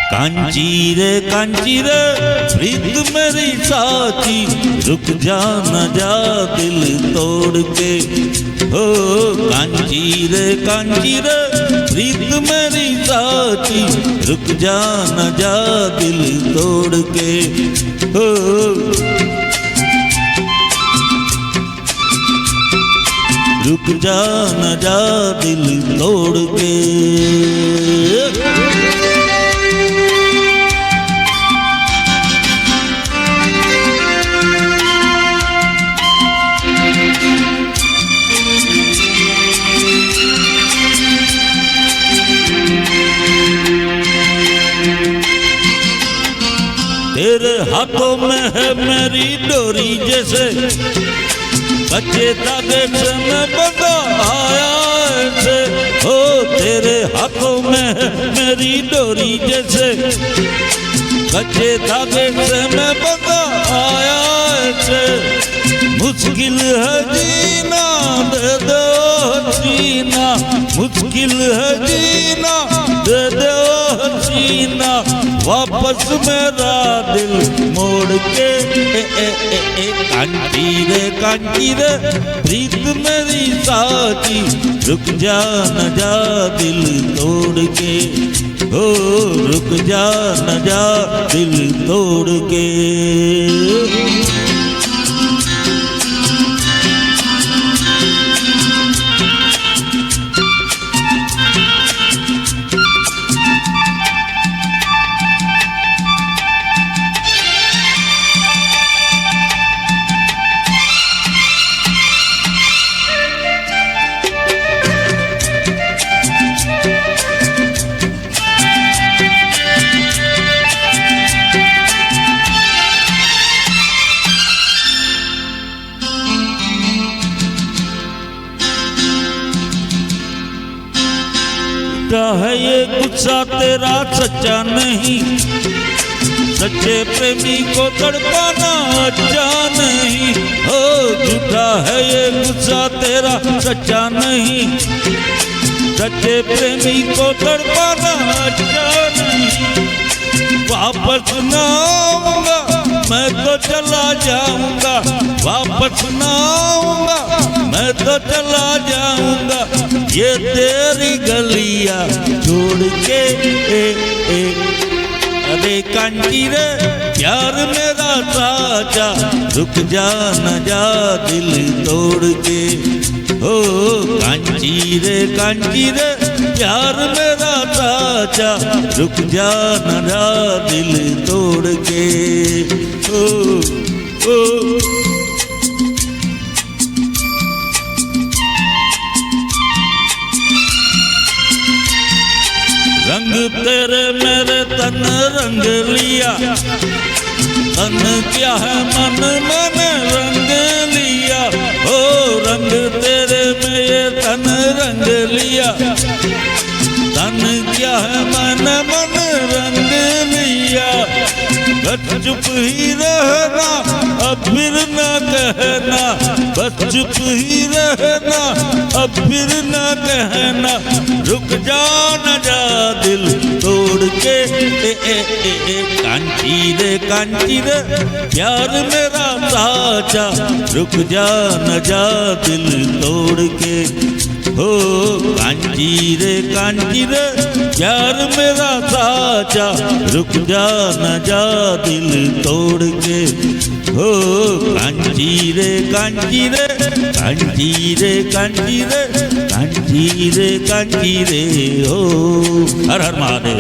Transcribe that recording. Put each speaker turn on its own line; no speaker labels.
कांची रे प्रीत मेरी साथी, रुक जा न जा दिल तोड़ के। हो कांची रे प्रीत मेरी साथी, रुक जा न जा दिल तोड़ के। हो रुक जा न जा दिल तोड़ के। तेरे हाथों में है मेरी डोरी जैसे, कच्चे धागे से मैं बंधा आया ऐसे। हो तेरे हाथों में है मेरी डोरी जैसे, कच्चे धागे से मैं बंधा आया ऐसे। मुश्किल है जीना दे दो जीना, मुश्किल है जीना दे दो जीना, वापस मेरा दिल मोड़ के। कांची रे प्रीत मेरी साथी, रुक जा न जा दिल तोड़ के। हो रुक जा न जा दिल तोड़ के। है ये गुस्सा तेरा सच्चा नहीं, सच्चे प्रेमी को तड़पाना अच्छा नहीं। हो झूठा है ये गुस्सा तेरा सच्चा नहीं, सच्चे प्रेमी को तड़पाना अच्छा नहीं। वापस ना आऊंगा मैं तो चला जाऊंगा, वापस ना आऊंगा मैं तो चला जाऊंगा, ये तेरी गलियां छोड़ के। अरे कांची रे प्यार मेरा साचा, रुक जा न जा दिल तोड़ के। हो कांची रे प्यार मेरा साचा, रुक जा न जा दिल तोड़ के। ओ रंग तेरे मेरे तन रंग लिया, तन क्या है मन मैंने रंग लिया। ओ रंग तेरे में ये तन रंग लिया, तन क्या है मन रंग लिया। बस चुप ही रहना अब फिर न कहना, बस चुप ही रहना अब फिर न कहना, रुक जा न जा दिल तोड़ के। कांची रे प्यार मेरा साचा, रुक जा न जा दिल तोड़ के। हो कांची रे प्यार मेरा साचा, रुक जा न जा दिल तोड़ के। हो कांची रे हो। हर हर महादेव।